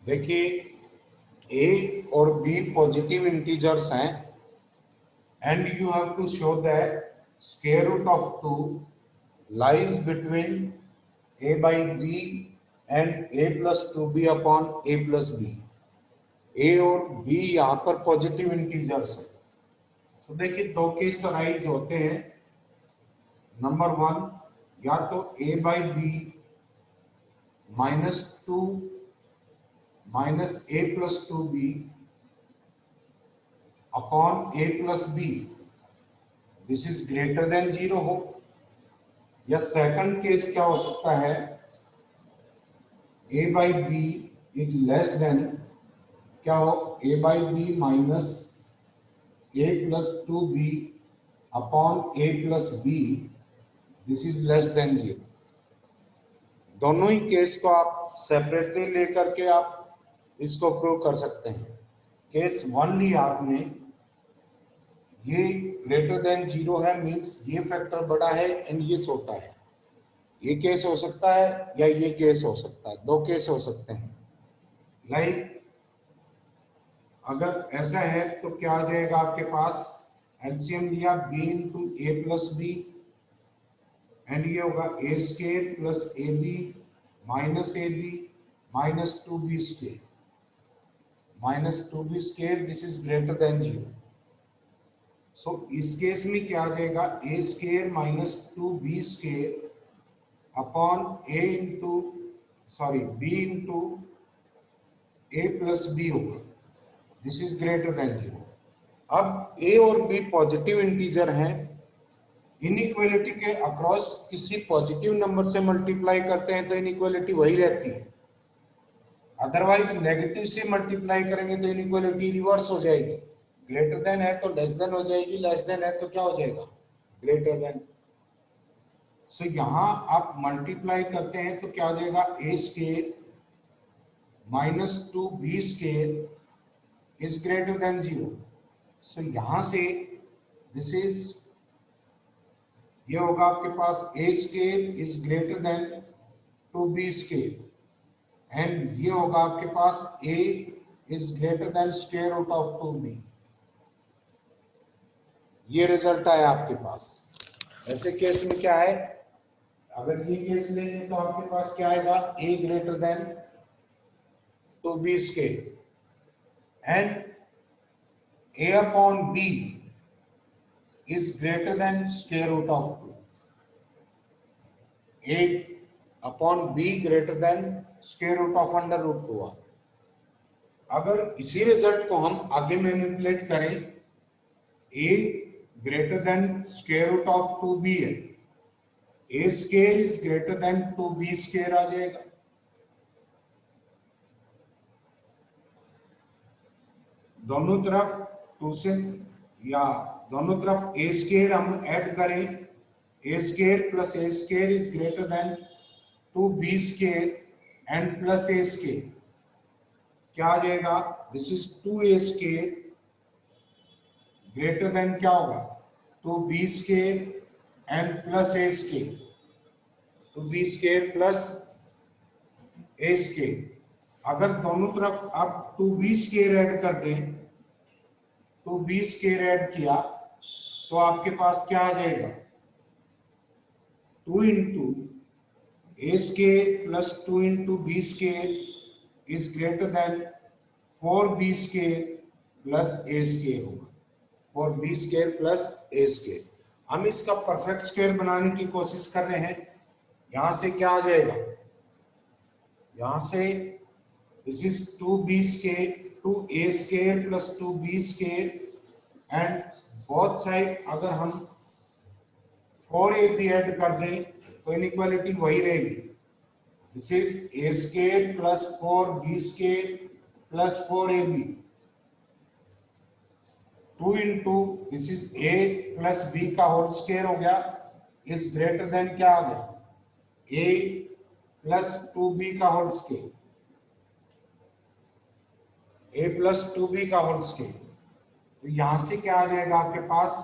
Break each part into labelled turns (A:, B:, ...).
A: देखिए a और b positive integers हैं and you have to show that square root of 2 lies between a by b and a plus 2b upon a plus b. a और b यहाँ पर positive integers है। तो देखिए दो केस अराइज होते हैं। नंबर वन, या तो a by b minus two minus a plus 2b upon a plus b, this is greater than zero हो। या सेकंड केस क्या हो सकता है, a by b is less than, क्या हो, a by b minus a plus 2b upon a plus b, this is less than zero. दोनों ही case को आप सेपरेटली लेकर के आप इसको प्रूव कर सकते हैं। केस वन लिया आपने, ये ग्रेटर देन जीरो है, मींस ये फैक्टर बड़ा है एंड ये छोटा है। ये केस हो सकता है या ये केस हो सकता है, दो केस हो सकते हैं। लाइक अगर ऐसा है तो क्या आ जाएगा आपके पास, एलसीएम लिया b into A plus B and ये होगा A square plus A B minus A B minus two B square minus two B square, this is greater than zero. So इस केस में क्या आ जाएगा, A square minus two B square upon A into sorry B into A plus B होगा, this is greater than zero. अब A और B positive integer हैं, inequality के अक्रॉस किसी पॉजिटिव नंबर से मल्टीप्लाई करते हैं तो इनइक्वालिटी वही रहती है, अदरवाइज नेगेटिव से मल्टीप्लाई करेंगे तो इनइक्वालिटी रिवर्स हो जाएगी। ग्रेटर देन है तो लेस देन हो जाएगी, लेस देन है तो क्या हो जाएगा, ग्रेटर देन। सो यहां आप मल्टीप्लाई करते हैं तो क्या हो जाएगा, A square minus two B square is greater than zero. So यहां से दिस इज, ये होगा आपके पास A square is greater than two B square and ये होगा आपके पास a is greater than square root of two B. ये रिजल्ट आया आपके पास। ऐसे केस में क्या है, अगर ये केस लेंगे तो आपके पास क्या आएगा, a greater than two B square and a upon b is greater than square root of two. a upon b greater than square root of under root two. अगर इसी रिजल्ट को हम आगे मैनिपुलेट करें, a greater than square root of two B है, a square is greater than two B square आ जाएगा। दोनों तरफ टू से, या दोनों तरफ a स्क्वायर हम ऐड करें, a square plus a square is greater than two B square and plus a square, क्या आ जाएगा, this is two a square greater than क्या होगा, two B square and plus a square, two B square plus a square. अगर दोनों तरफ आप to be square add कर दें, टू बी स्क्वायर ऐड किया तो आपके पास क्या आ जाएगा, two into a square plus two into b square is greater than four b square plus a square होगा, four b square plus a square. हम इसका परफेक्ट स्क्वायर बनाने की कोशिश कर रहे हैं। यहां से क्या आ जाएगा, यहां से this is two B square two a square plus two B square and both side अगर हम फोर ए बी ऐड कर दें तो इनइक्वालिटी वही रहेगी, this is a square plus four b square plus four a b, two into this is a plus b का whole square हो गया इज ग्रेटर देन क्या आ गया, ए प्लस टू बी का whole square, a plus two b का whole square. तो यहां से क्या आ जाएगा आपके पास,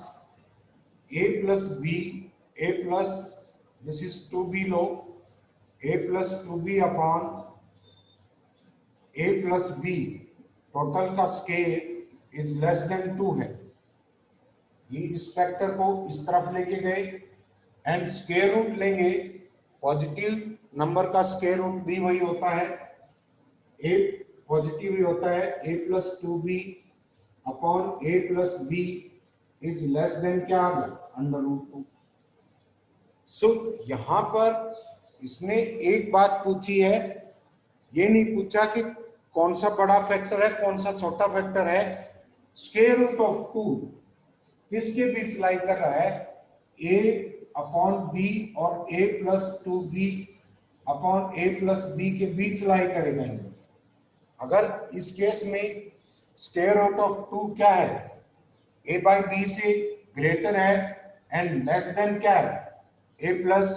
A: a plus b, a plus this is two b लो, a plus two B upon a plus b total का स्केयर इज लेस देन 2 है। ये इस फैक्टर को इस तरफ लेके गए एंड स्क्वायर रूट लेंगे। पॉजिटिव नंबर का स्क्वायर रूट भी वही होता है, a पॉजिटिव ही होता है, a plus 2b upon a plus b is less than क्या आ गया, अंडर रूट 2। सो यहां पर इसने एक बात पूछी है, ये नहीं पूछा कि कौन सा बड़ा फैक्टर है कौन सा छोटा फैक्टर है। स्क्वायर रूट ऑफ 2 किसके बीच लाई कर रहा है, a अपॉन बी और a plus 2b upon a plus b के बीच लाई करेगा। अगर इस केस में स्क्वायर रूट ऑफ 2 क्या है, a बाई बी से ग्रेटर है एंड लेस देन क्या है, a plus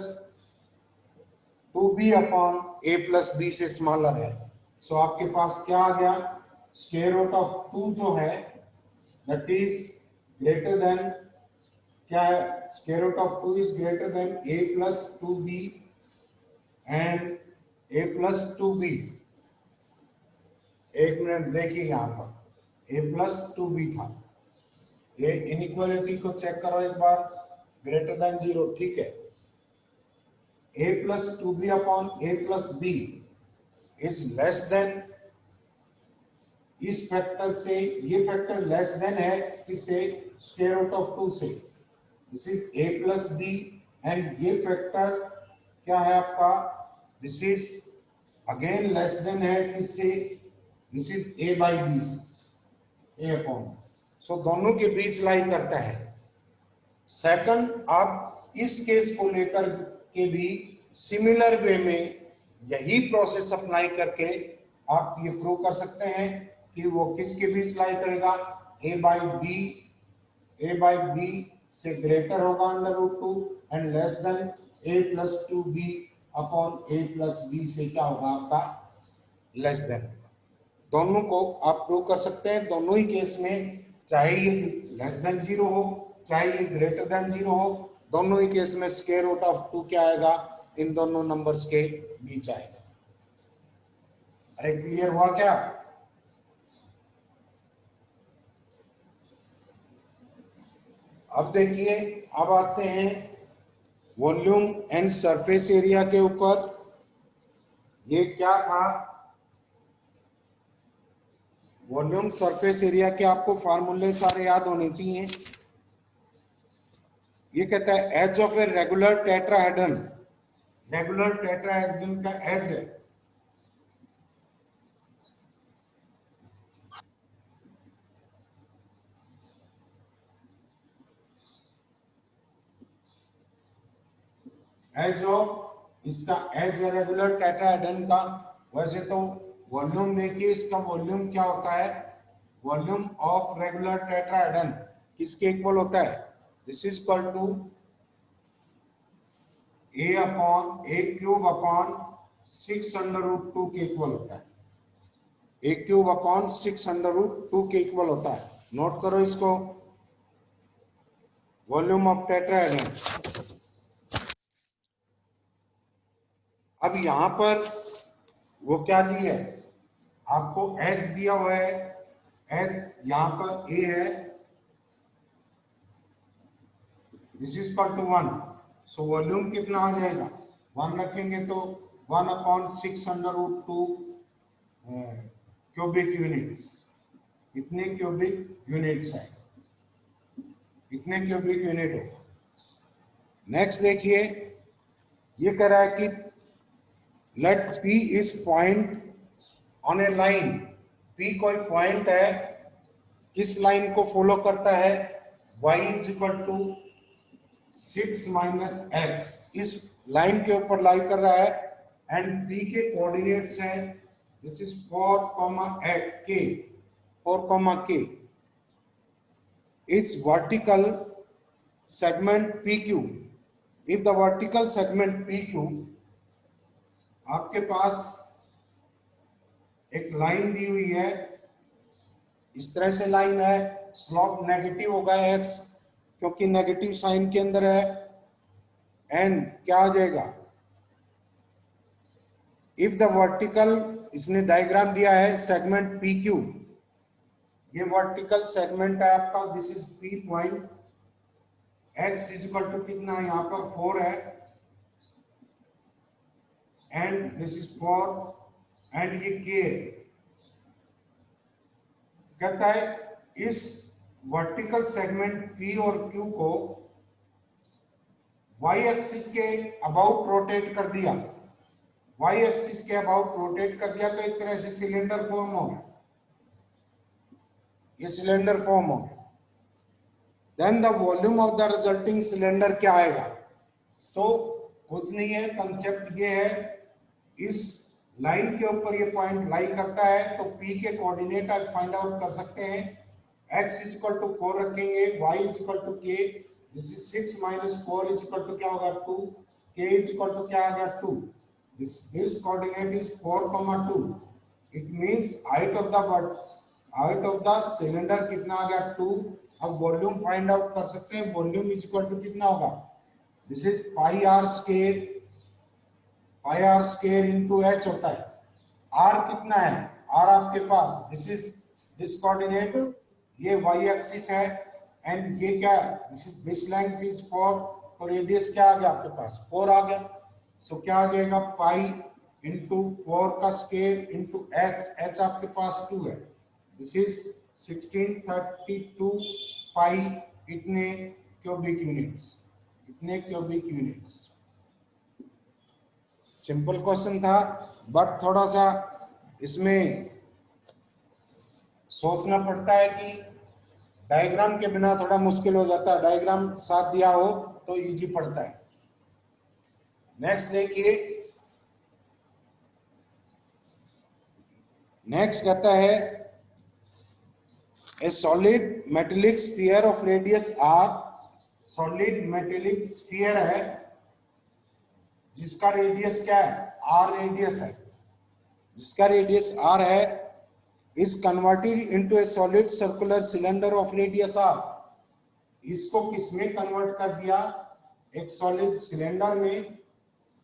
A: 2b upon a plus b से स्मॉलर है। सो आपके पास क्या आ गया, स्क्वायर रूट ऑफ 2 जो है दैट इज ग्रेटर देन क्या है, square root of 2 is greater than a plus 2b and a plus 2b। एक मिनट देखिए, यहां पर a प्लस 2b था, ये इनइक्वालिटी को चेक करो एक बार, ग्रेटर देन 0, ठीक है। a plus 2b upon a plus b is less then, इस फैक्टर से ये फैक्टर लेस देन है किससे, स्क्वायर रूट ऑफ 2 से। This is a plus b and ये फैक्टर क्या है आपका, this is again less than है किससे, this is a by b, a upon. So दोनों के बीच लाई करता है। सेकंड, आप इस केस को लेकर के भी सिमिलर वे में यही प्रोसेस अप्लाई करके आप ये प्रूव कर सकते हैं कि वो किसके बीच लाई करेगा, a बाई बी से ग्रेटर होगा under root 2 and less than a plus 2b upon a plus b से क्या होगा आपका, लेस देन। दोनों को आप प्रूव कर सकते हैं, दोनों ही केस में, चाहे ये लेस देन 0 हो चाहे ये ग्रेटर देन 0 हो, दोनों ही केस में स्क्वायर रूट ऑफ 2 क्या आएगा, इन दोनों नंबर्स के बीच आएगा। अरे क्लियर हुआ क्या? अब देखिए, अब आते हैं वॉल्यूम एंड सरफेस एरिया के ऊपर। ये क्या था, वॉल्यूम सरफेस एरिया के आपको फार्मूले सारे याद होने चाहिए। ये कहता है edge of a regular tetrahedron, regular tetrahedron का एज है एज ऑफ, इसका एज है रेगुलर टेट्राहेड्रन का। वैसे तो वॉल्यूम देखिए, इसका वॉल्यूम क्या होता है, वॉल्यूम ऑफ रेगुलर टेट्राहेड्रन किसके इक्वल होता है, this is equal to a upon a cube upon 6 under root 2 के इक्वल होता है, a cube upon 6 under root 2 के इक्वल होता है। नोट करो इसको, वॉल्यूम ऑफ टेट्राहेड्रन। अब यहां पर वो क्या दी है, आपको एच दिया हुआ है, एच यहां पर ए है, this is equal to 1। So volume कितना आ जाएगा, 1 रखेंगे तो 1 अपॉन 6 अंडर रूट 2 क्यूबिक यूनिट्स, इतने क्यूबिक यूनिट्स है, इतने क्यूबिक यूनिट होगा। नेक्स्ट देखिए, ये कह रहा है कि let P is point on a line, P कोई पॉइंट है, किस लाइन को फॉलो करता है, y is equal to 6 minus x, इस लाइन के ऊपर लाई कर रहा है एंड P के कोऑर्डिनेट्स हैं, this is 4, k, its vertical segment PQ, if the vertical segment PQ, आपके पास एक लाइन दी हुई है, इस तरह से लाइन है, स्लोप नेगेटिव होगा x क्योंकि नेगेटिव साइन के अंदर है, एंड क्या आ जाएगा, इफ द वर्टिकल, इसने डायग्राम दिया है सेगमेंट पी क्यू, ये वर्टिकल सेगमेंट है आपका, this is P point, x is equal to कितना है यहाँ पर 4 है, एंड दिस इज 4, एंड ये के कहता है इस वर्टिकल सेगमेंट पी और क्यू को वाई एक्सिस के अबाउट रोटेट कर दिया, वाई एक्सिस के अबाउट रोटेट कर दिया, तो एक तरह से सिलेंडर फॉर्म हो गया, ये सिलेंडर फॉर्म हो गया। Then the volume of the resulting cylinder क्या आएगा? सो कुछ नहीं है, कंसेप्ट ये है, इस लाइन के ऊपर ये पॉइंट लाई करता है, तो P के कोऑर्डिनेट आप फाइंड आउट कर सकते हैं, x इज इक्वल टू 4 रखेंगे, y is equal to k, this is 6 minus 4 is equal to क्या होगा 2, k इज इक्वल टू क्या आ गया 2, this coordinate is 4, 2, it means height of the cylinder कितना आ गया 2। अब वॉल्यूम फाइंड आउट कर सकते हैं, वॉल्यूम इज इक्वल टू कितना होगा, this is pi r square into h होता है, r कितना है, r आपके पास दिस कोऑर्डिनेट, ये y एक्सिस है, एंड ये क्या है, दिस लेंथ इज 4, तो रेडियस क्या आ गया आपके पास 4 आ गया, सो क्या आ जाएगा पाई इंटू 4 का स्क्वायर इंटू h आपके पास 2 है, दिस इज 1632 पाई, इतने क्यूबिक यूनिट्स। सिंपल क्वेश्चन था, बट थोड़ा सा इसमें सोचना पड़ता है कि डायग्राम के बिना थोड़ा मुश्किल हो जाता है, डायग्राम साथ दिया हो तो इजी पड़ता है। नेक्स्ट देखिए, नेक्स्ट कहता है ए solid metallic sphere of radius r, solid metallic sphere है जिसका रेडियस क्या है, r रेडियस है, जिसका रेडियस r है, is converted into a solid circular cylinder of radius r, इसको किसमें कन्वर्ट कर दिया, एक सॉलिड सिलेंडर में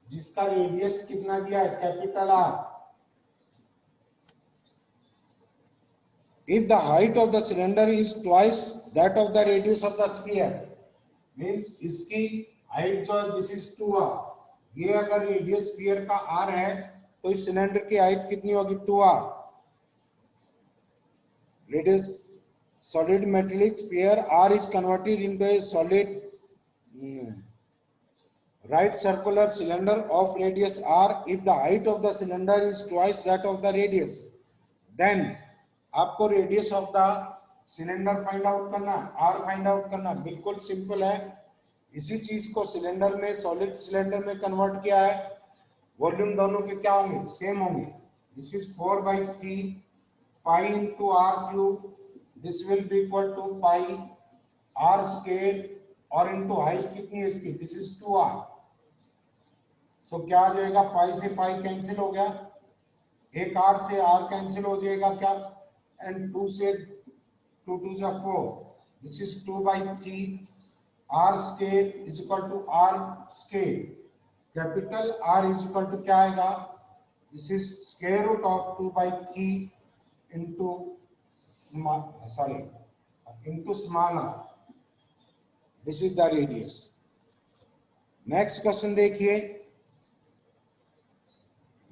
A: जिसका रेडियस कितना दिया है, capital R। If the height of the cylinder is twice that of the radius of the sphere, means इसकी हाइट जो है दिस इज 2r, ये अगर रेडियस स्फीयर का r है तो इस सिलेंडर की हाइट कितनी होगी 2r। Radius solid metallic sphere r is converted into a solid right circular cylinder of radius r if the height of the cylinder is twice that of the radius, then आपको radius of the cylinder find out करना, r find out करना, बिल्कुल simple है। इसी चीज को cylinder में, solid cylinder में कन्वर्ट किया है, वॉल्यूम दोनों के क्या होंगे, सेम होंगे, this is 4/3 pi into r cube, this will be equal to pi r square, और into हाइट कितनी है इसकी, दिस इज 2r, सो क्या आ जाएगा, पाई से पाई कैंसिल हो गया, एक r से r कैंसिल हो जाएगा क्या, एंड 2 से 2 2 जा 4, this is 2/3 r square is equal to r square, capital R is equal to क्या आएगा, this is square root of 2/3 into small r, this is the radius। Next question देखिए,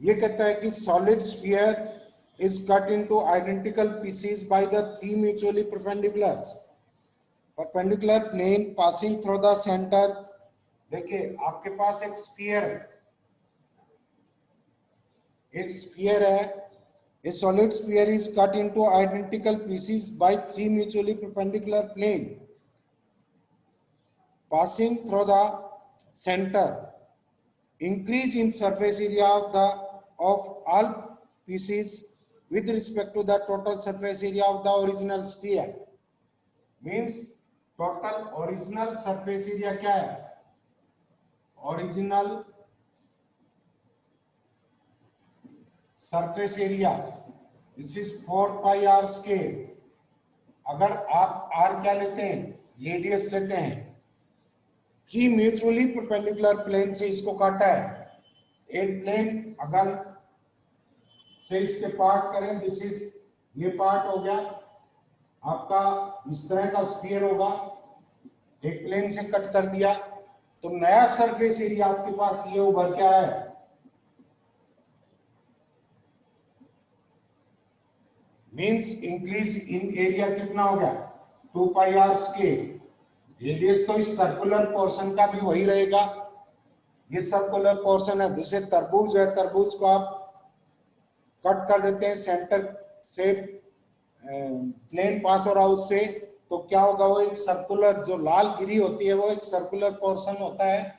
A: ये कहता है कि solid sphere is cut into identical pieces by the 3 mutually perpendicular plane passing through the center। देखिए आपके पास एक स्फीयर है, a solid sphere is cut into identical pieces by 3 mutually perpendicular plane passing through the center, increase in surface area of all pieces with respect to the total surface area of the original sphere, means total original surface area क्या है, original surface area, this is 4 pi r square. अगर आप r क्या लेते हैं, radius लेते हैं, 3 mutually perpendicular plane से इसको काटा है, एक प्लेन अगर से इसके पार्ट करें, दिस इज, ये पार्ट हो गया आपका, इस तरह का स्फीयर होगा, एक प्लेन से कट कर दिया, तो नया सरफेस एरिया आपके पास ये उभर क्या है, मींस इंक्रीज इन एरिया कितना हो गया 2 पाई आर स्केयर। रेडियस तो इस सर्कुलर पोर्शन का भी वही रहेगा, ये सर्कुलर पोर्शन है, जैसे तरबूज है, तरबूज को आप कट कर देते हैं सेंटर से, प्लेन पास और आउट से, तो क्या होगा, वो एक सर्कुलर, जो लाल गिरी होती है वो एक सर्कुलर पोर्शन होता है,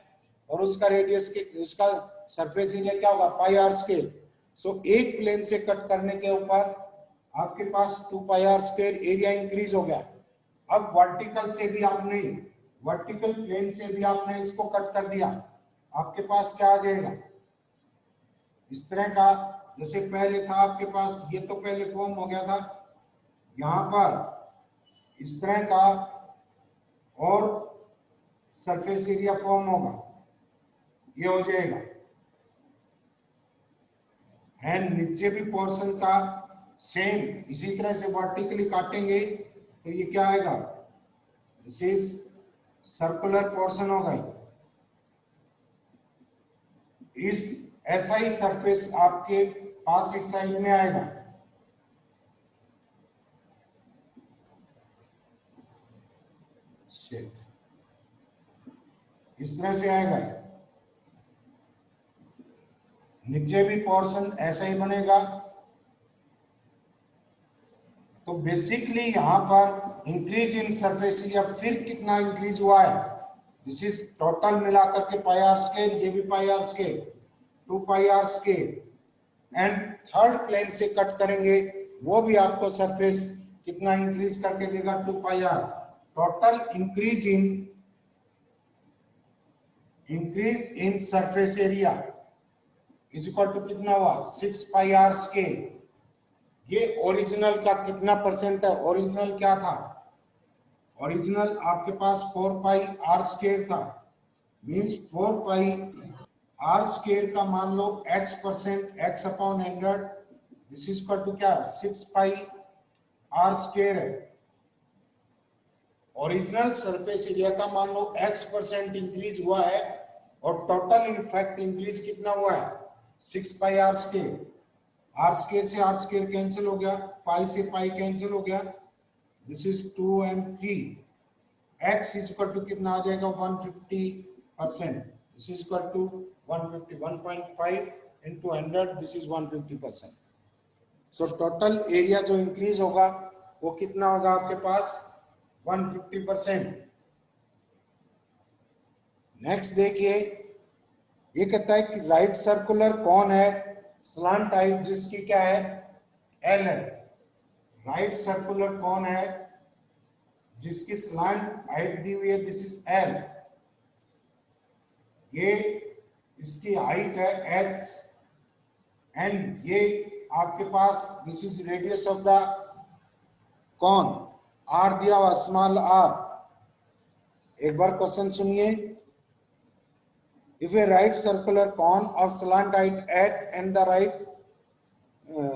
A: और उसका रेडियस के, उसका सरफेस एरिया क्या होगा पाई आर स्केयर। सो एक प्लेन से कट करने के ऊपर आपके पास 2 pi are square area increase हो गया। अब वर्टिकल से भी आपने, वर्टिकल प्लेन से भी आपने इसको कट कर दिया, आपके पास क्या आ जाएगा, इस तरह का, जैसे पहले था आपके पास, ये तो पहले फॉर्म हो गया था, यहां पर इस तरह का और सरफेस एरिया फॉर्म होगा, ये हो जाएगा, एंड नीचे भी पोर्शन का सेम इसी तरह से वर्टिकली काटेंगे तो ये क्या आएगा, दिस इज सर्कुलर पोर्शन होगा, इस ऐसा ही सरफेस आपके पास इस साइड में आएगा, इस तरह से आएगा, नीचे भी पोर्शन ऐसा ही बनेगा। तो बेसिकली यहां पर इंक्रीज इन सरफेस एरिया फिर कितना इंक्रीज हुआ है, दिस इज टोटल मिलाकर के पाई आर स्केयर, ये भी pi are square, 2 pi are square, and third plane से कट करेंगे वो भी आपको सरफेस कितना इंक्रीज करके देगा 2 pi R. Total increase in surface area is equal to कितना हुआ 6 पाई आर स्केयर। ये ओरिजिनल का कितना परसेंट है, ओरिजिनल क्या था, ओरिजिनल आपके पास 4 पाई आर स्केयर था, मींस 4 पाई आर स्केयर का मान लो x%, x upon 100, this is equal to क्या 6 पाई आर स्केयर है। ओरिजिनल सरफेस एरिया का मान लो x% इंक्रीज हुआ है, और टोटल इनफैक्ट इंक्रीज कितना हुआ है 6 pi are square. R square से आर स्केयर कैंसिल हो गया, पाई से पाई कैंसिल हो गया, this is 2 and 3, x is equal to कितना आ जाएगा 150%, this is equal to 150, 1.5 into 100, this is 150%। So total area जो इंक्रीज होगा वो कितना होगा आपके पास 150%। नेक्स्ट देखिए, ये कहता है कि राइट सर्कुलर कौन है स्लांट हाइट जिसकी क्या है L है, राइट सर्कुलर कौन है जिसकी स्लांट हाइट दी हुई है, दिस इज L, ये इसकी हाइट है H, एंड ये आपके पास this is radius of the cone, R दिया हुआ स्मॉल r। एक बार क्वेश्चन सुनिए, if a right circular cone of slant height at and the right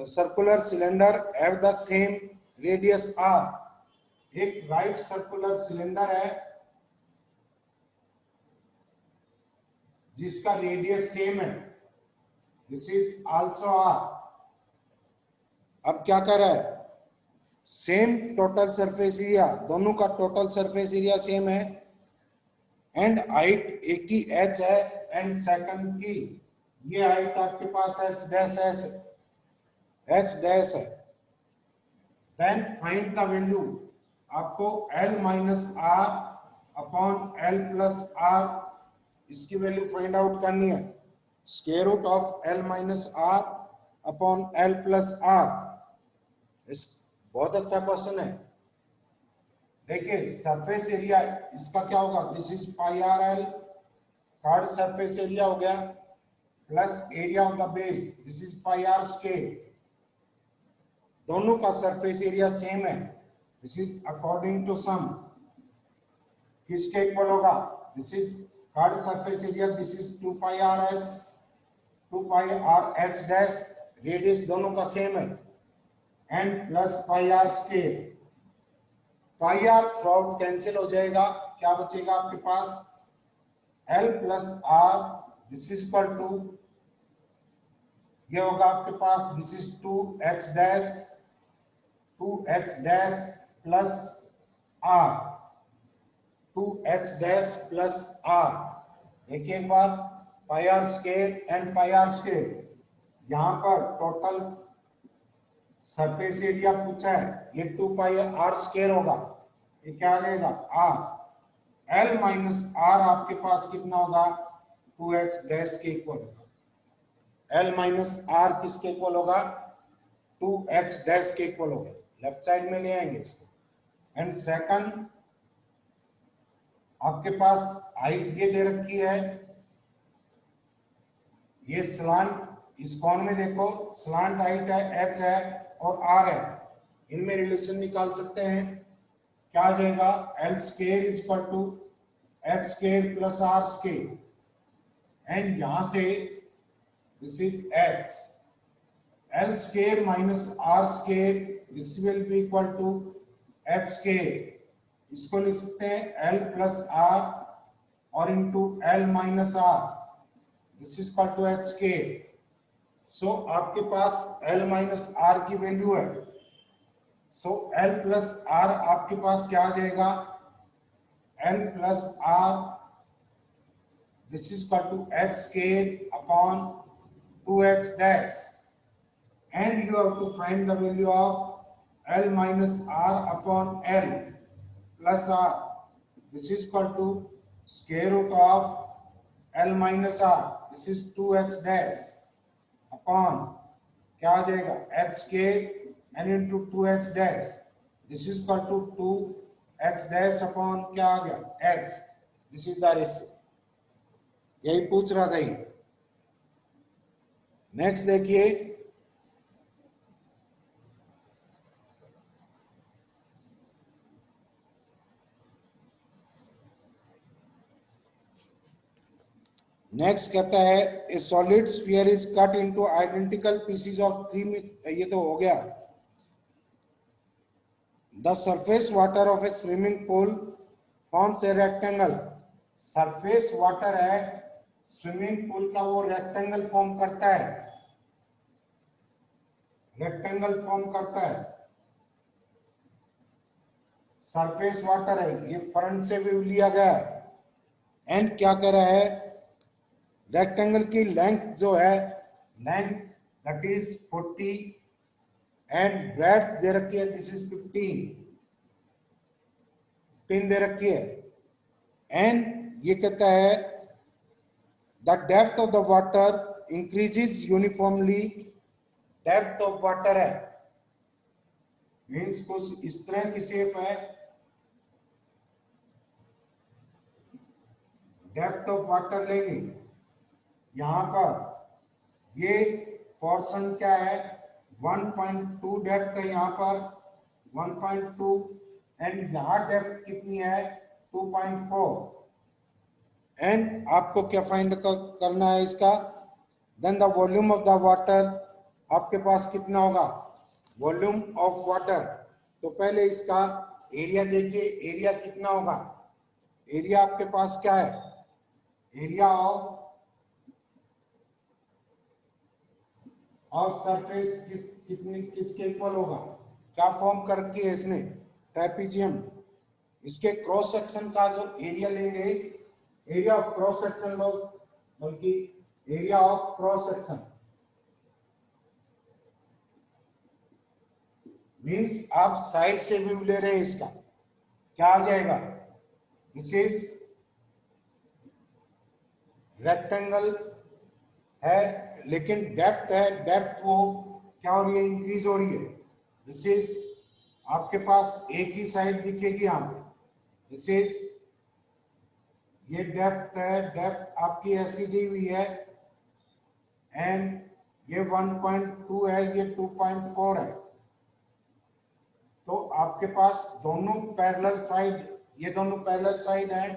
A: circular cylinder have the same radius r, एक right circular cylinder है जिसका radius same है, this is also r। अब क्या कर रहा है, सेम टोटल सरफेस एरिया, दोनों का टोटल सरफेस एरिया सेम है, एंड हाइट एक ही h है, एंड सेकंड की ये हाइट आपके पास h डैश है। देन फाइंड द वैल्यू, आपको L minus R upon L plus R इसकी वैल्यू फाइंड आउट करनी है, square root of L minus R upon L plus R। इस बहुत अच्छा क्वेश्चन है। देखिए सरफेस एरिया इसका क्या होगा, this is pi r l, third surface area हो गया, plus area of the base, this is pi r square, दोनों का सरफेस एरिया सेम है, this is according to sum, किसके इक्वल होगा, this is third surface area, this is 2 pi r h, 2 pi r h dash, radius दोनों का same है, and plus pi are square. Pi r throughout cancel हो जाएगा, क्या बचेगा आपके पास, L plus are, this is equal to, ये होगा आपके पास, this is 2h dash, 2h dash plus R, 2h dash plus R. देखिए एक बार, pi are square and pi are square, यहां पर टोटल सरफेस एरिया पूछा है, ये 2 पाई आर स्केयर होगा, ये क्या आ जाएगा आर, एल माइनस आर आपके पास कितना होगा, 2h डैश के इक्वल होगा, एल माइनस आर किसके इक्वल होगा, 2h डैश के इक्वल होगा, लेफ्ट साइड में ले आएंगे इसको। एंड सेकंड आपके पास हाइट ये दे रखी है, ये स्लांट, इस कोण में देखो स्लांट हाइट है, h है और r है, इनमें रिलेशन निकाल सकते हैं, क्या आ जाएगा, L square is equal to H square plus R square, and यहां से this is x, L square minus R square, this will be equal to H square, इसको लिख सकते हैं एल प्लस आर और into L minus are, this is equal to H square. So आपके पास L minus R की value है, so L plus are आपके पास क्या आ जाएगा, L plus are, this is equal to h square upon 2h dash, and you have to find the value of L minus r upon L plus are, this is equal to square root of L minus are, this is 2h dash upon क्या आ जाएगा, h square and into 2h dash, this is equal to 2h dash upon क्या आ गया x, this is the ratio, यही पूछ रहा था ये। नेक्स्ट देखिए, नेक्स्ट कहता है ए solid sphere is cut into identical pieces of 3, ये तो हो गया। The surface water of A swimming pool forms a rectangle, surface water है स्विमिंग पूल का, वो रेक्टेंगल फॉर्म करता है, रेक्टेंगल फॉर्म करता है, सरफेस वाटर है, ये फ्रंट से व्यू लिया गया है, एंड क्या कह रहा है, रेक्टेंगल की लेंथ जो है, length that is 40 and breadth दे रखी है, दिस इज 15 दे रखी है, एंड ये कहता है the depth of the water increases uniformly, depth of water है मीन्स कुछ इस तरह की शेप है, डेप्थ ऑफ वाटर लेंगे, यहां पर ये पोर्शन क्या है, 1.2 डेप्थ है यहाँ पर, 1.2, एंड यहाँ डेप्थ कितनी है 2.4, एंड आपको क्या फाइंड करना है इसका, then the volume of the water आपके पास कितना होगा, वॉल्यूम ऑफ वाटर, तो पहले इसका एरिया देखिए, एरिया कितना होगा, एरिया आपके पास क्या है, एरिया ऑफ सरफेस किसके इक्वल होगा, क्या फॉर्म कर रखी है इसने, ट्राइपीजियम, इसके क्रॉस सेक्शन का जो एरिया लेंगे, एरिया ऑफ क्रॉस सेक्शन लो, बल्कि area of cross section means आप साइड से व्यू ले रहे हैं, इसका क्या आ जाएगा, दिस इज रेक्टेंगल है, लेकिन डेप्थ है, डेप्थ वो क्या हो रही है, इंक्रीज हो रही है, दिस इज आपके पास एक ही साइड दिखेगी यहाँ पे, दिस इज ये डेप्थ है, डेप्थ आपकी ऐसी दी हुई है, एंड ये 1.2 है, ये 2.4 है, तो आपके पास दोनों पैरेलल साइड, ये दोनों पैरेलल साइड है,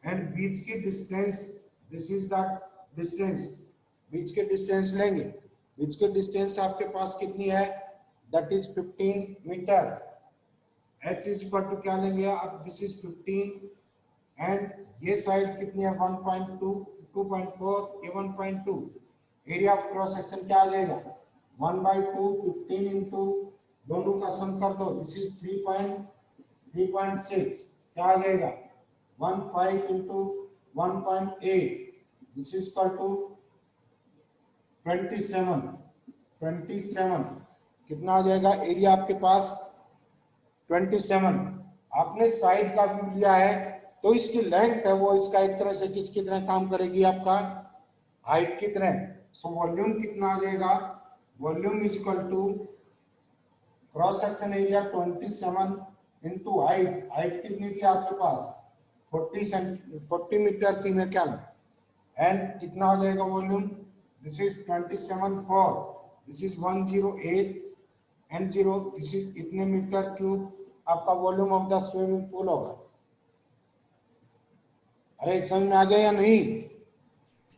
A: एंड बीच की distance, this is the distance, बीच के डिस्टेंस लेंगे, विच की डिस्टेंस आपके पास कितनी है, that is 15 metre. h is equal to क्या लेंगे आप, दिस इज 15 एंड ये साइड कितनी है 1.2, 2.4, ये 1.2। एरिया ऑफ क्रॉस सेक्शन क्या आ जाएगा 1/2, 15 इंटू दोनों का सम कर दो, दिस इज 3.6, क्या आ जाएगा 15 into 1.8, this is equal to 27 कितना आ जाएगा एरिया आपके पास 27। आपने साइड का व्यू लिया है तो इसकी लेंथ है वो इसका एक तरह से किसकी तरह काम करेगी, आपका हाइट की तरह। सो वॉल्यूम कितना आ जाएगा, volume is equal to cross section area 27 into height, height कितनी थी आपके पास 40 मीटर थी मेरे ख्याल में, एंड कितना आ जाएगा volume, this is 27/4, this is 108 and 0, this is इतने मीटर क्यूब आपका volume of the swimming pool होगा। अरे समझ में आ गया या नहीं?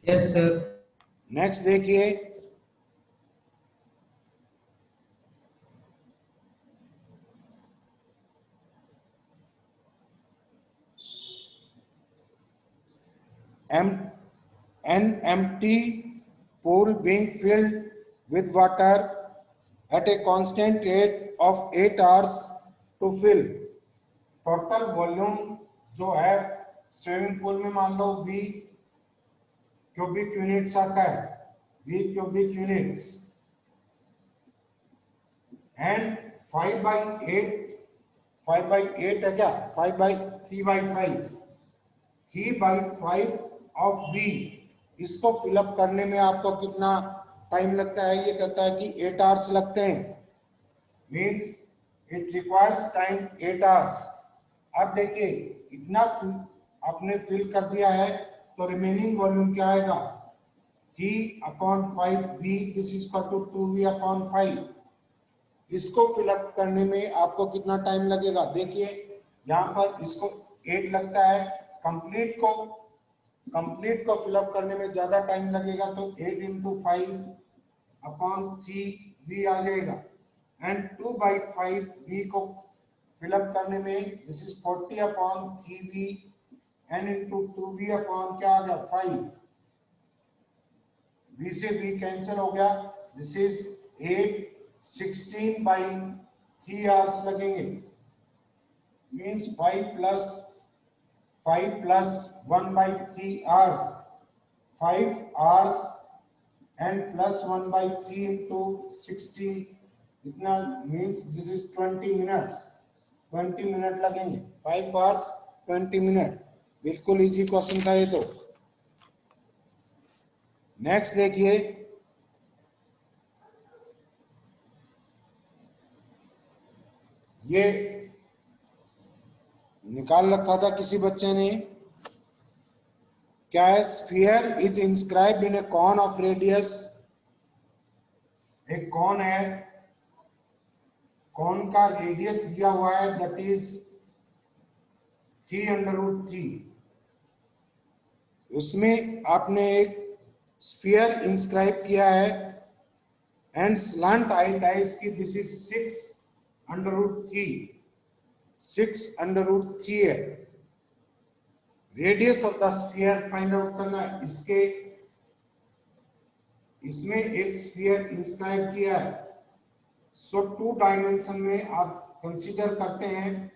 B: Yes sir.
A: नेक्स्ट देखिए, an empty pool being filled with water at a constant rate of 8 hours to fill। Total volume जो है स्विमिंग पूल में मान लो v क्यूबिक यूनिट्स आता है, v क्यूबिक यूनिट्स, एंड 5/8 है क्या 3/5 ऑफ v, इसको फिलअप करने में आपको कितना टाइम लगता है, ये कहता है कि 8 आवर्स लगते हैं, means it requires time 8 hours. अब देखिए इतना आपने फिल कर दिया है तो रिमेनिंग वॉल्यूम क्या आएगा 3/5v, this is equal to 2v/5। इसको फिलअप करने में आपको कितना टाइम लगेगा, देखिए यहाँ पर इसको 8 लगता है, कंप्लीट को फिलअप करने में ज्यादा टाइम लगेगा तो 8 इंटू 5/3v आ जाएगा, एंड 2/5v को फिलअप करने में this is 40/3v and into 2v upon क्या आ गया 5, v से v कैंसिल हो गया, दिस इज 8, 16/3 आवर्स लगेंगे, means 5 plus 1/3 hours, 5 hours and plus 1/3 into 16, इतना मीन्स दिस इज 20 मिनट लगेंगे, 5 आवर्स 20 मिनट। बिल्कुल इजी क्वेश्चन था ये तो। नेक्स्ट देखिए, ये निकाल रखा था किसी बच्चे ने, क्या है, sphere is inscribed in a cone of radius, एक कॉन है, कॉन का रेडियस दिया हुआ है दैट इज 3/3, उसमें आपने एक स्फीयर इंस्क्राइब किया है एंड स्लांट हाइट है इसकी, दिस इज 6/3 है। Radius of the sphere find out करना है, इसमें एक स्फीयर इंस्क्राइब किया है, सो 2 डायमेंशन में आप कंसीडर करते हैं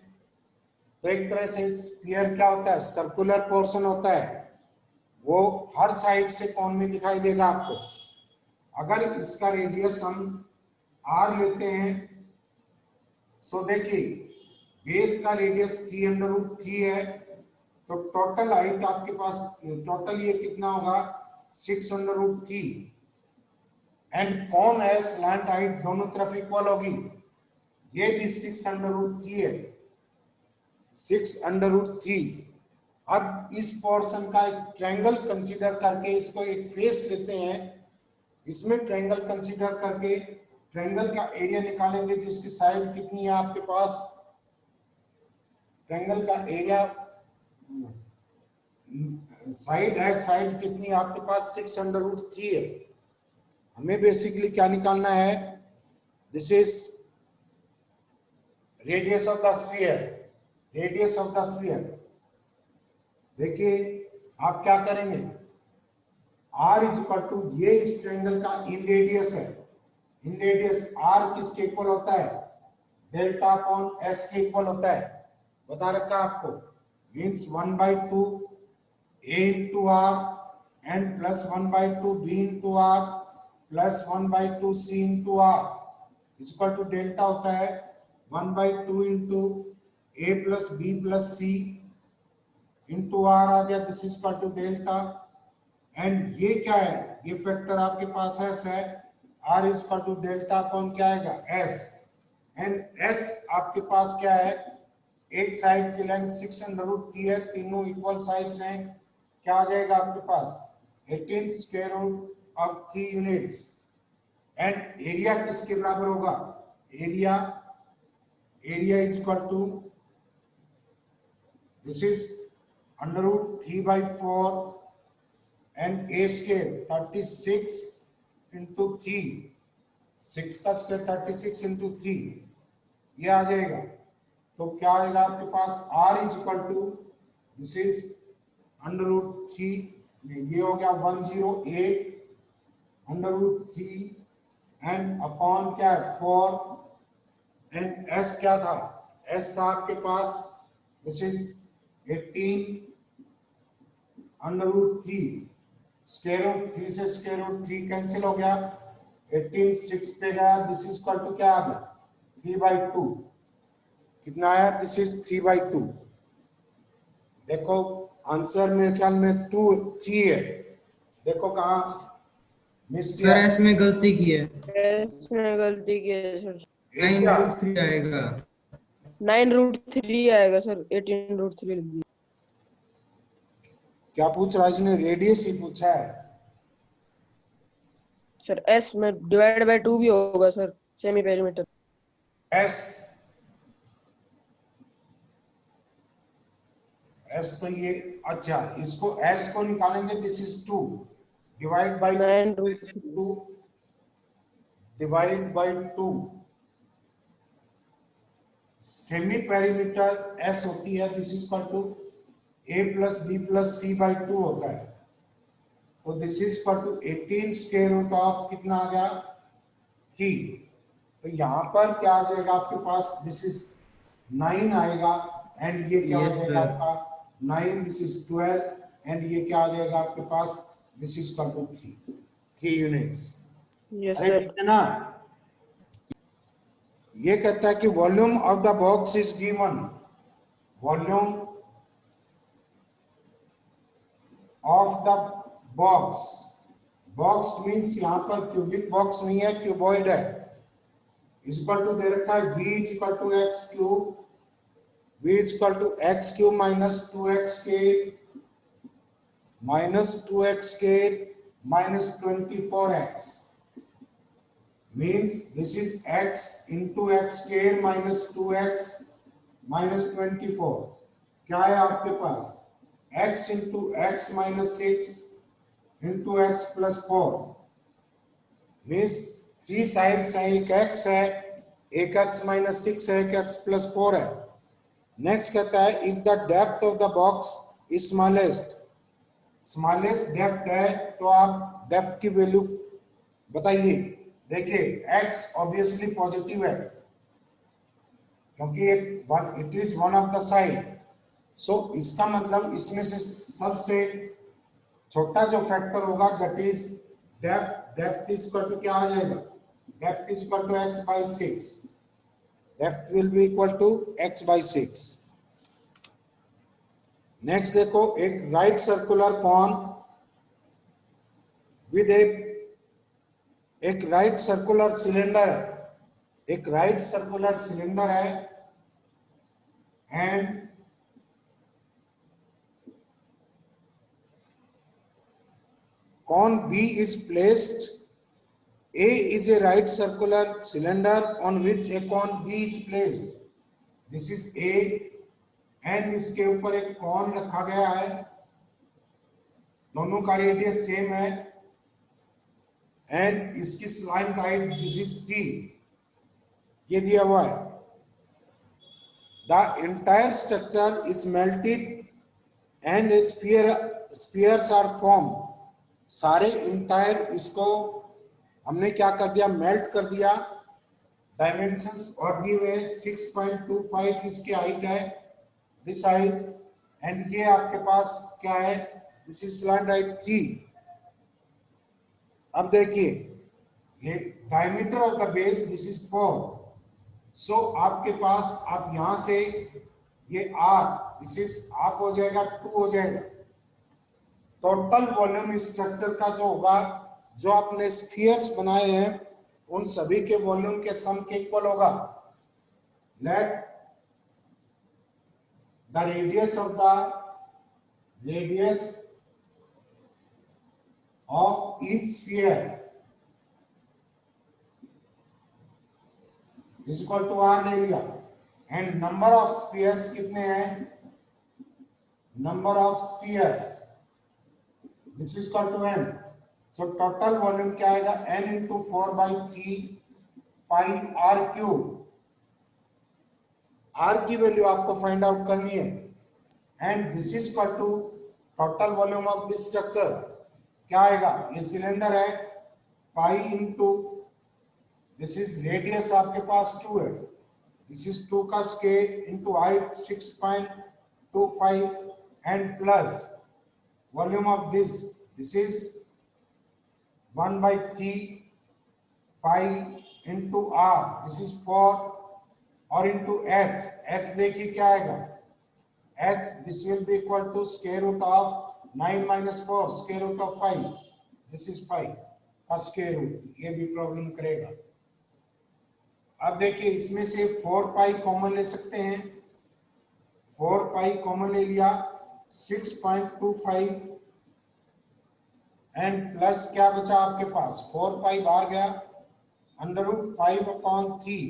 A: तो एक तरह से स्फीयर क्या होता है, सर्कुलर पोर्शन होता है, वो हर साइड से कॉन में दिखाई देगा आपको। अगर इसका रेडियस हम r लेते हैं, सो देखिए बेस का रेडियस 3/3 है, तो टोटल हाइट आपके पास टोटल ये कितना होगा 6/3, एंड कौन है स्लैंट हाइट दोनों तरफ इक्वल होगी, ये भी 6/3 है, 6/3। अब इस पोर्शन का एक ट्रायंगल कंसीडर करके इसको एक फेस लेते हैं, इसमें ट्रायंगल कंसीडर करके ट्रायंगल का एरिया निकालेंगे जिसकी साइड कितनी है आपके पास, ट्रायंगल का एरिया साइड है, साइड कितनी है आपके पास 6/3 है। हमें बेसिकली क्या निकालना है, this is radius of the sphere, radius of the sphere. देखिए आप क्या करेंगे, r इज इक्वल टू, ये इस ट्रायंगल का इन रेडियस है, इन रेडियस r किसके इक्वल होता है, डेल्टा अपॉन s के इक्वल होता है, बता रखा आपको, means 1/2 a into r and plus 1/2 b into r plus 1/2 c into r is equal to delta होता है 1/2 into a plus b plus c into r आ गया, this is equal to delta. And ये क्या है, ये factor आपके पास s है, r is equal to delta upon क्या आएगा s, एंड s आपके पास क्या है, एक साइड की लेंथ 6√3 है, तीनों इक्वल साइड्स हैं, क्या आ जाएगा आपके पास 18 square root of 3 units. And area किसके बराबर होगा, area, area is equal to, this is √3/4 and a square 36 into 3, 6 का स्क्वायर 36 इंटू 3, ये आ जाएगा। तो क्या आएगा आपके पास, r is equal to, this is √3, ये हो गया 108 √3 एंड अपॉन क्या है 4, एंड s क्या था, s था आपके पास, दिस इज 18 √3, स्क्वायर रूट 3 से स्क्वायर रूट 3 कैंसिल हो गया, 18 6 पे गया, दिस इज इक्वल टू क्या आ गया 3/2, कितना आया, दिस इज 3/2। देखो आंसर मेरे ख्याल में 3 है, देखो कहाँ मिस किया,
B: सर इसमें गलती की है,
C: इसमें गलती की है सर,
B: 9√3 आएगा।
C: 9√3 आएगा सर, 18√3 लिख दिया।
A: क्या पूछ रहा है इसने, रेडियस ही पूछा है।
C: सर s में डिवाइड बाय 2 भी होगा सर, सेमी पेरीमीटर।
A: एस तो ये, अच्छा इसको एस को निकालेंगे, this is 2 divide by 2, divide by 2, semi perimeter s होती है, this is equal to a plus b plus c by 2 होता है, तो this is equal to 18 square root of कितना आ गया 3, तो यहाँ पर क्या आ जाएगा आपके पास, दिस इज 9 आएगा, एंड ये क्या आ
B: Yes,
A: जाएगा
B: sir.
A: आपका 9, दिस इज 12, एंड ये क्या आ जाएगा आपके पास, this is equal to 3 units.
C: Yes
A: अरे
C: सर,
A: ठीक है ना, ये कहता है कि volume of the box is given, volume of the box, box means यहाँ पर क्यूबिक बॉक्स नहीं है, क्यूबॉइड है, इज इक्वल टू दे रखा है v is equal to x cube, v is equal to x cube minus 2x square minus 24x, means this is x into x square minus 2x minus 24, क्या है आपके पास x into x minus 6 into x plus 4, means 3 sides हैं, एक x है, एक x minus 6 है, एक x plus 4 है। नेक्स्ट कहता है if the depth of the box is smallest, smallest depth है, तो आप डेप्थ की वैल्यू बताइए। देखिए x ऑब्वियसली पॉजिटिव है क्योंकि it is one of the side, so इसका मतलब इसमें से सबसे छोटा जो फैक्टर होगा that is depth, depth is equal to क्या आ जाएगा, depth is equal to x/6, depth will be equal to x/6। Next देखो, एक राइट सर्कुलर कॉन विद एक राइट सर्कुलर सिलेंडर है, एक राइट सर्कुलर सिलेंडर है, and cone B is placed, A is a right circular cylinder on which a cone B is placed, this is A, and इसके ऊपर एक cone रखा गया है, दोनों का रेडियस सेम है, एंड इसकी स्लाइड हाइट दिस इज 3, ये दिया हुआ है। The entire structure is melted and spheres are form. सारे इंटायर इसको हमने क्या कर दिया, मेल्ट कर दिया। डायमेंशंस और दिए हुए 6.25 इसकी हाइट है, दिस हाइट, एंड ये आपके पास क्या है, दिस इज स्लैंट हाइट 3। अब देखिए ये diameter of the base this is 4। सो आपके पास आप यहां से ये r दिस इज हाफ हो जाएगा, 2 हो जाएगा। टोटल वॉल्यूम स्ट्रक्चर का जो होगा, जो आपने स्फीयर्स बनाए हैं उन सभी के वॉल्यूम के सम के इक्वल होगा। Let the radius of each sphere is equal to r ले लिया, एंड नंबर ऑफ स्फीयर्स कितने हैं, number of spheres this is equal to n। So total volume क्या आएगा, n into 4/3 pi r cube. r की value आपको find out करनी है, and this is equal to total volume of this structure क्या आएगा, ये सिलेंडर है, pi into this is radius आपके पास 2 है, दिस इज 2 का scale into height 6.25 and plus volume of this is 1/3 pi into r, this is 4, और into h देखिए क्या आएगा, h this will be equal to square root of 9 - 4 square root of 5, this is 5 का square root, ये भी problem करेगा। अब देखिए इसमें से 4 पाई कॉमन ले सकते हैं, 4 पाई कॉमन ले लिया, 6.25 एंड प्लस क्या बचा आपके पास, 4 पाई बाहर गया, √5/3,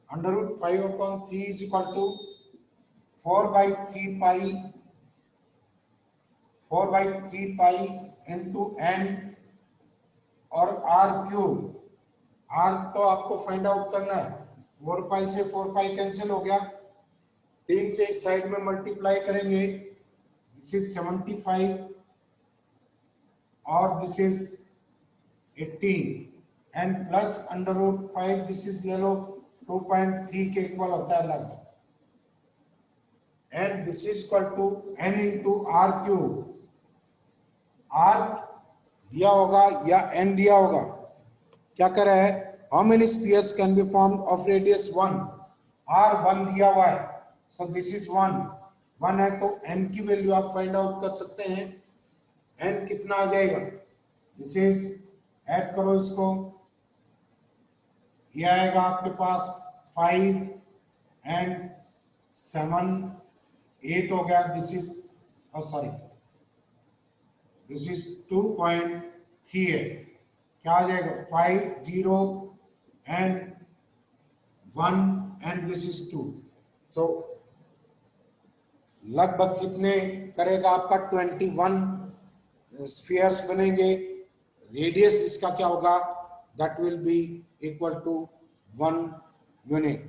A: √5/3 is equal to 4/3 pi into n और r क्यूब। r तो आपको फाइंड आउट करना है, 4 पाई से 4 पाई कैंसिल हो गया, 3 से इस साइड में मल्टीप्लाई करेंगे, दिस इज 75 और this is 18 and plus √5 this is ले लो 2.3 के इक्वल होता है लगभग, and this is equal to n into r cube. r दिया होगा या n दिया होगा, क्या कर रहा है, how many spheres can be formed of radius 1, r 1 दिया हुआ है, सो दिस इज 1 है, तो n की वैल्यू आप फाइंड आउट कर सकते हैं, n कितना आ जाएगा, दिस इज ऐड करो इसको, ये आएगा आपके पास 5 एंड 7 8 हो गया, this is sorry this is 2.3 है, क्या आ जाएगा 5 0 एंड 1 एंड दिस इज 2, सो लगभग कितने करेगा आपका 21 स्फीयर्स बनेंगे। रेडियस इसका क्या होगा, that will be equal to 1 unit.